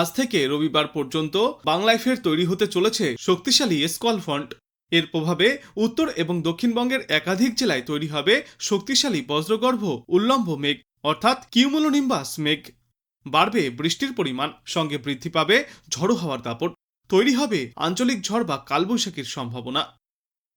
আজ থেকে রবিবার পর্যন্ত বাংলায় ফের তৈরি হতে চলেছে শক্তিশালী স্কল ফ্রন্ট। এর প্রভাবে উত্তর এবং দক্ষিণবঙ্গের একাধিক জেলায় তৈরি হবে শক্তিশালী বজ্রগর্ভ উল্লম্ব মেঘ, অর্থাৎ কিউমুলোনিম্বাস মেঘ। বাড়বে বৃষ্টির পরিমাণ, সঙ্গে বৃদ্ধি পাবে ঝড়ো হাওয়ার দাপট। তৈরি হবে আঞ্চলিক ঝড় বা কালবৈশাখীর সম্ভাবনা।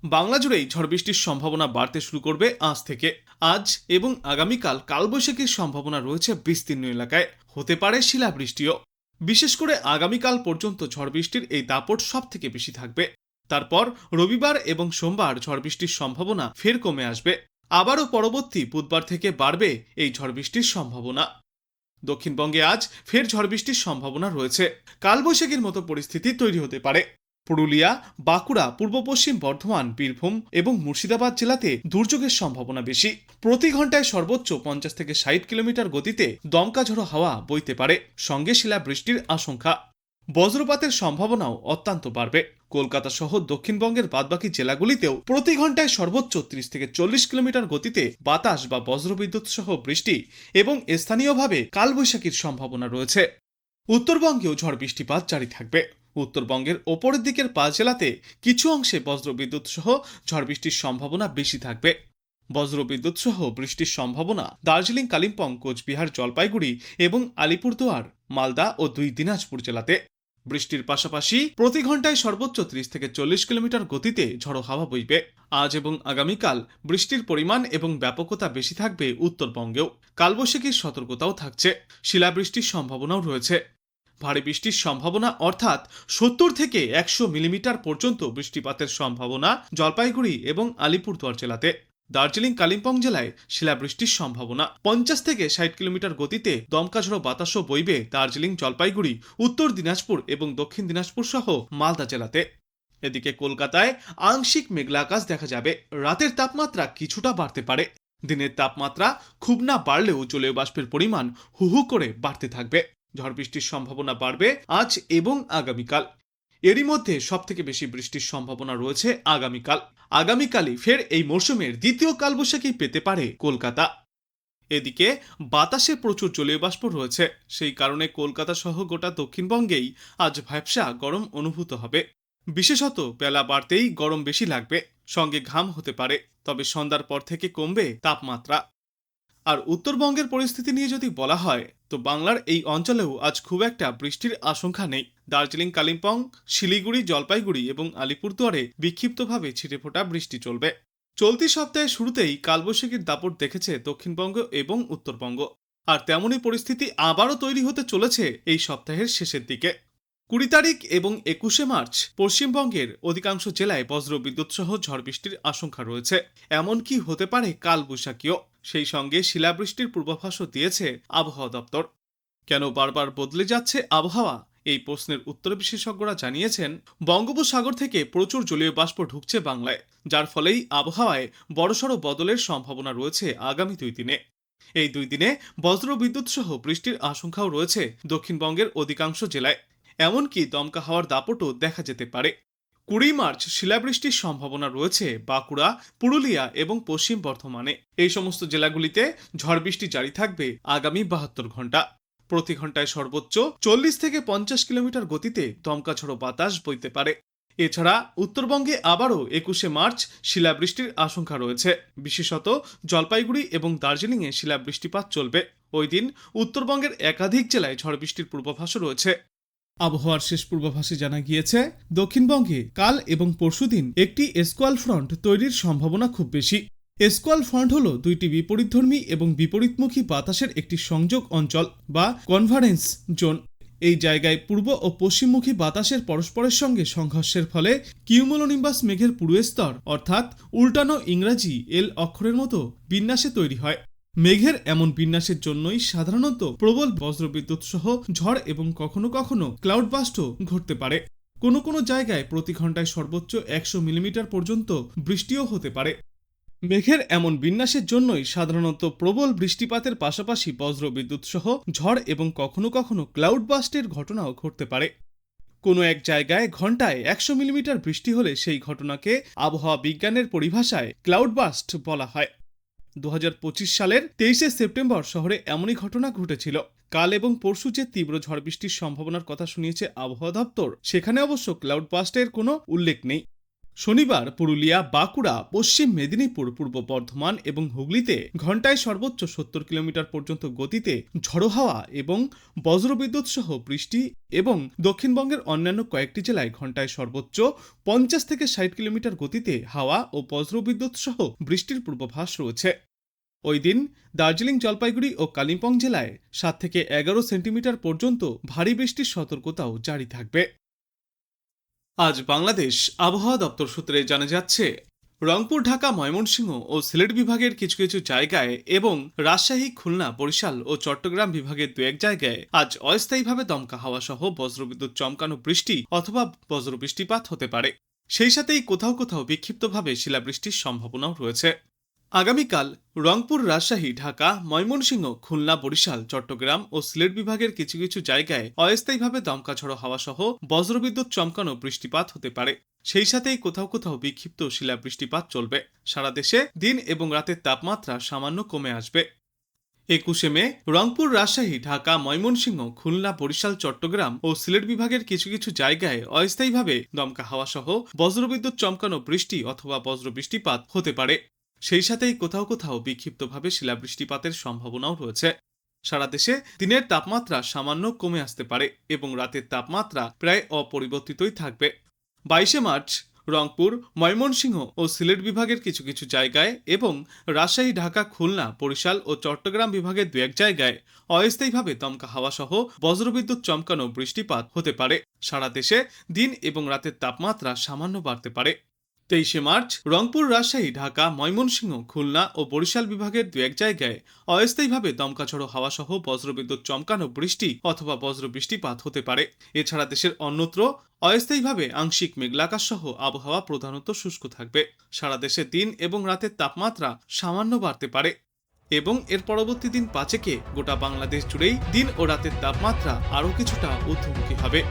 বাংলা জুড়েই ঝড় বৃষ্টির সম্ভাবনা বাড়তে শুরু করবে আজ থেকে। আজ এবং আগামীকাল কালবৈশাখীর সম্ভাবনা রয়েছে বিস্তীর্ণ এলাকায়, হতে পারে শিলাবৃষ্টিও। বিশেষ করে আগামীকাল পর্যন্ত ঝড় বৃষ্টির এই দাপট সব থেকে বেশি থাকবে। তারপর রবিবার এবং সোমবার ঝড় বৃষ্টির সম্ভাবনা ফের কমে আসবে। আবারও পরবর্তী বুধবার থেকে বাড়বে এই ঝড় বৃষ্টির সম্ভাবনা। দক্ষিণবঙ্গে আজ ফের ঝড় বৃষ্টির সম্ভাবনা রয়েছে। কালবৈশাখীর মতো পরিস্থিতি তৈরি হতে পারে। পুরুলিয়া, বাঁকুড়া, পূর্ব পশ্চিম বর্ধমান, বীরভূম এবং মুর্শিদাবাদ জেলাতে দুর্যোগের সম্ভাবনা বেশি। প্রতি ঘন্টায় সর্বোচ্চ 50 থেকে 60 কিলোমিটার গতিতে দমকা ঝড়ো হাওয়া বইতে পারে, সঙ্গে শিলাবৃষ্টির আশঙ্কা। বজ্রপাতের সম্ভাবনাও অত্যন্ত বাড়বে। কলকাতা সহ দক্ষিণবঙ্গের বাদবাকি জেলাগুলিতেও প্রতি ঘন্টায় সর্বোচ্চ 30 থেকে 40 কিলোমিটার গতিতে বাতাস বা বজ্রবিদ্যুৎ সহ বৃষ্টি এবং স্থানীয়ভাবে কালবৈশাখীর সম্ভাবনা রয়েছে। উত্তরবঙ্গেও ঝড় বৃষ্টিপাত জারি থাকবে। উত্তরবঙ্গের ওপরের দিকের 5 জেলাতে কিছু অংশে বজ্রবিদ্যুৎ সহ ঝড় বৃষ্টির সম্ভাবনা বেশি থাকবে। বজ্রবিদ্যুৎ সহ বৃষ্টির সম্ভাবনা দার্জিলিং, কালিম্পং, কোচবিহার, জলপাইগুড়ি এবং আলিপুরদুয়ার, মালদা ও 2 দিনাজপুর জেলাতে। বৃষ্টির পাশাপাশি প্রতি ঘন্টায় সর্বোচ্চ 30 থেকে 40 কিলোমিটার গতিতে ঝড়ো হাওয়া বইবে। আজ এবং আগামীকাল বৃষ্টির পরিমাণ এবং ব্যাপকতা বেশি থাকবে উত্তরবঙ্গেও। কালবৈশাখীর সতর্কতাও থাকছে। শিলাবৃষ্টির সম্ভাবনাও রয়েছে। ভারী বৃষ্টির সম্ভাবনা, অর্থাৎ 70 থেকে 100 মিলিমিটার পর্যন্ত বৃষ্টিপাতের সম্ভাবনা জলপাইগুড়ি এবং আলিপুরদুয়ার জেলাতে। দার্জিলিং, কালিম্পং জেলায় শিলাবৃষ্টির সম্ভাবনা। 50 থেকে 60 কিলোমিটার গতিতে দমকা ঝড়ো বাতাসও বইবে দার্জিলিং, জলপাইগুড়ি, উত্তর দিনাজপুর এবং দক্ষিণ দিনাজপুর সহ মালদা জেলাতে। এদিকে কলকাতায় আংশিক মেঘলা আকাশ দেখা যাবে। রাতের তাপমাত্রা কিছুটা বাড়তে পারে। দিনের তাপমাত্রা খুব না বাড়লেও জলীয় বাষ্পের পরিমাণ হু হু করে বাড়তে থাকবে। ঝড় বৃষ্টির সম্ভাবনা বাড়বে আজ এবং আগামীকাল। এরই মধ্যে সবথেকে বেশি বৃষ্টির সম্ভাবনা রয়েছে আগামীকাল। আগামীকালই ফের এই মরশুমের দ্বিতীয় কালবৈশাখী পেতে পারে কলকাতা। এদিকে বাতাসে প্রচুর জলীয় বাষ্প রয়েছে। সেই কারণে কলকাতা সহ গোটা দক্ষিণবঙ্গেই আজ ভ্যাপসা গরম অনুভূত হবে। বিশেষত বেলা বাড়তেই গরম বেশি লাগবে, সঙ্গে ঘাম হতে পারে। তবে সন্ধ্যার পর থেকে কমবে তাপমাত্রা। আর উত্তরবঙ্গের পরিস্থিতি নিয়ে যদি বলা হয়, তো বাংলার এই অঞ্চলেও আজ খুব একটা বৃষ্টির আশঙ্কা নেই। দার্জিলিং, কালিম্পং, শিলিগুড়ি, জলপাইগুড়ি এবং আলিপুরদুয়ারে বিক্ষিপ্তভাবে ছিটেফোঁটা বৃষ্টি চলবে। চলতি সপ্তাহের শুরুতেই কালবৈশাখীর দাপট দেখেছে দক্ষিণবঙ্গ এবং উত্তরবঙ্গ। আর তেমনই পরিস্থিতি আবারও তৈরি হতে চলেছে এই সপ্তাহের শেষের দিকে। 20 তারিখ এবং 21শে মার্চ পশ্চিমবঙ্গের অধিকাংশ জেলায় বজ্রবিদ্যুৎ সহ ঝড় বৃষ্টির আশঙ্কা রয়েছে। এমনকি হতে পারে কালবৈশাখীও। সেই সঙ্গে শিলাবৃষ্টির পূর্বাভাসও দিয়েছে আবহাওয়া দপ্তর। কেন বারবার বদলে যাচ্ছে আবহাওয়া, এই প্রশ্নের উত্তরে বিশেষজ্ঞরা জানিয়েছেন, বঙ্গোপসাগর থেকে প্রচুর জলীয় বাষ্প ঢুকছে বাংলায়, যার ফলেই আবহাওয়ায় বড়সড় বদলের সম্ভাবনা রয়েছে আগামী 2 দিনে। এই 2 দিনে বজ্রবিদ্যুৎ সহ বৃষ্টির আশঙ্কাও রয়েছে দক্ষিণবঙ্গের অধিকাংশ জেলায়। এমনকি দমকা হাওয়ার দাপটও দেখা যেতে পারে। 20 মার্চ শিলাবৃষ্টির সম্ভাবনা রয়েছে বাঁকুড়া, পুরুলিয়া এবং পশ্চিম বর্ধমানে। এই সমস্ত জেলাগুলিতে ঝড় বৃষ্টি জারি থাকবে আগামী 72 ঘন্টা। প্রতি ঘন্টায় সর্বোচ্চ 40 থেকে 50 কিলোমিটার গতিতে দমকা ঝড়ো বাতাস বইতে পারে। এছাড়া উত্তরবঙ্গে আবারও 21শে মার্চ শিলাবৃষ্টির আশঙ্কা রয়েছে। বিশেষত জলপাইগুড়ি এবং দার্জিলিংয়ে শিলাবৃষ্টিপাত চলবে। ওই দিন উত্তরবঙ্গের একাধিক জেলায় ঝড় বৃষ্টির পূর্বাভাসও রয়েছে। আবহাওয়ার শেষ পূর্বাভাসে জানা গিয়েছে, দক্ষিণবঙ্গে কাল এবং পরশুদিন একটি স্কোয়াল ফ্রন্ট তৈরির সম্ভাবনা খুব বেশি। স্কোয়াল ফ্রন্ট হল দুইটি বিপরীতধর্মী এবং বিপরীতমুখী বাতাসের একটি সংযোগ অঞ্চল বা কনভারেন্স জোন। এই জায়গায় পূর্ব ও পশ্চিমমুখী বাতাসের পরস্পরের সঙ্গে সংঘর্ষের ফলে কিউমুলোনিম্বাস মেঘের পুরু স্তর, অর্থাৎ উল্টানো ইংরাজি এল অক্ষরের মতো বিন্যাসে তৈরি হয়। মেঘের এমন বিন্যাসের জন্যই সাধারণত প্রবল বজ্রবিদ্যুৎ সহ ঝড় এবং কখনো কখনো ক্লাউড বাস্টও ঘটতে পারে। কোনো কোনো জায়গায় প্রতি ঘন্টায় সর্বোচ্চ 100 মিলিমিটার পর্যন্ত বৃষ্টিও হতে পারে। মেঘের এমন বিন্যাসের জন্যই সাধারণত প্রবল বৃষ্টিপাতের পাশাপাশি বজ্রবিদ্যুৎ সহ ঝড় এবং কখনো কখনো ক্লাউড বাস্টের ঘটনাও ঘটতে পারে। কোনো এক জায়গায় ঘন্টায় 100 মিলিমিটার বৃষ্টি হলে সেই ঘটনাকে আবহাওয়া বিজ্ঞানের পরিভাষায় ক্লাউড বাস্ট বলা হয়। 2025 সালের 23শে সেপ্টেম্বর শহরে এমনই ঘটনা ঘটেছিল। কাল এবং পরশু যে তীব্র ঝড় বৃষ্টির সম্ভাবনার কথা শুনিয়েছে আবহাওয়া দপ্তর, সেখানে অবশ্য ক্লাউড বাস্টের কোনো উল্লেখ নেই। শনিবার পুরুলিয়া, বাঁকুড়া, পশ্চিম মেদিনীপুর, পূর্ব বর্ধমান এবং হুগলিতে ঘন্টায় সর্বোচ্চ 70 কিলোমিটার পর্যন্ত গতিতে ঝড়ো হাওয়া এবং বজ্রবিদ্যুৎ সহ বৃষ্টি এবং দক্ষিণবঙ্গের অন্যান্য কয়েকটি জেলায় ঘন্টায় সর্বোচ্চ 50 থেকে 60 কিলোমিটার গতিতে হাওয়া ও বজ্রবিদ্যুৎ সহ বৃষ্টির পূর্বাভাস রয়েছে। ওই দিন দার্জিলিং, জলপাইগুড়ি ও কালিম্পং জেলায় 7 থেকে 11 সেন্টিমিটার পর্যন্ত ভারী বৃষ্টির সতর্কতাও জারি থাকবে। আজ বাংলাদেশ আবহাওয়া দপ্তর সূত্রে জানা যাচ্ছে, রংপুর, ঢাকা, ময়মনসিংহ ও সিলেট বিভাগের কিছু কিছু জায়গায় এবং রাজশাহী, খুলনা, বরিশাল ও চট্টগ্রাম বিভাগের দু এক জায়গায় আজ অস্থায়ীভাবে দমকা হাওয়া সহ বজ্রবিদ্যুৎ চমকানো বৃষ্টি অথবা বজ্রবৃষ্টিপাত হতে পারে। সেই সাথেই কোথাও কোথাও বিক্ষিপ্তভাবে শিলাবৃষ্টির সম্ভাবনাও রয়েছে। আগামীকাল রংপুর, রাজশাহী, ঢাকা, ময়মনসিংহ, খুলনা, বরিশাল, চট্টগ্রাম ও সিলেট বিভাগের কিছু কিছু জায়গায় অস্থায়ীভাবে দমকা ঝড়ো হাওয়া সহ বজ্রবিদ্যুৎ চমকানো বৃষ্টিপাত হতে পারে। সেই সাথেই কোথাও কোথাও বিক্ষিপ্ত শিলাবৃষ্টিপাত চলবে। সারা দেশে দিন এবং রাতের তাপমাত্রা সামান্য কমে আসবে। 21শে মে রংপুর, রাজশাহী, ঢাকা, ময়মনসিংহ, খুলনা, বরিশাল, চট্টগ্রাম ও সিলেট বিভাগের কিছু কিছু জায়গায় অস্থায়ীভাবে দমকা হাওয়া সহ বজ্রবিদ্যুৎ চমকানো বৃষ্টি অথবা বজ্রবৃষ্টিপাত হতে পারে। সেই সাথেই কোথাও কোথাও বিক্ষিপ্তভাবে শিলাবৃষ্টিপাতের সম্ভাবনাও রয়েছে। সারা দেশে দিনের তাপমাত্রা সামান্য কমে আসতে পারে এবং রাতের তাপমাত্রা প্রায় অপরিবর্তিতই থাকবে। 22শে মার্চ রংপুর, ময়মনসিংহ ও সিলেট বিভাগের কিছু কিছু জায়গায় এবং রাজশাহী, ঢাকা, খুলনা, বরিশাল ও চট্টগ্রাম বিভাগের দু এক জায়গায় অস্থায়ীভাবে দমকা হাওয়া সহ বজ্রবিদ্যুৎ চমকানো বৃষ্টিপাত হতে পারে। সারা দেশে দিন এবং রাতের তাপমাত্রা সামান্য বাড়তে পারে। 23শে মার্চ রংপুর, রাজশাহী, ঢাকা, ময়মনসিংহ, খুলনা ও বরিশাল বিভাগের দু এক জায়গায় অস্থায়ীভাবে দমকা ঝড়ো হাওয়া সহ বজ্রবিদ্যুৎ চমকানো বৃষ্টি অথবা বজ্রবৃষ্টিপাত হতে পারে। এছাড়া দেশের অন্যত্র অস্থায়ীভাবে আংশিক মেঘলাকাশ সহ আবহাওয়া প্রধানত শুষ্ক থাকবে। সারা দেশে দিন এবং রাতের তাপমাত্রা সামান্য বাড়তে পারে এবং এর পরবর্তী দিন 5 গোটা বাংলাদেশ জুড়েই দিন ও রাতের তাপমাত্রা আরও কিছুটা ঊর্ধ্বমুখী হবে।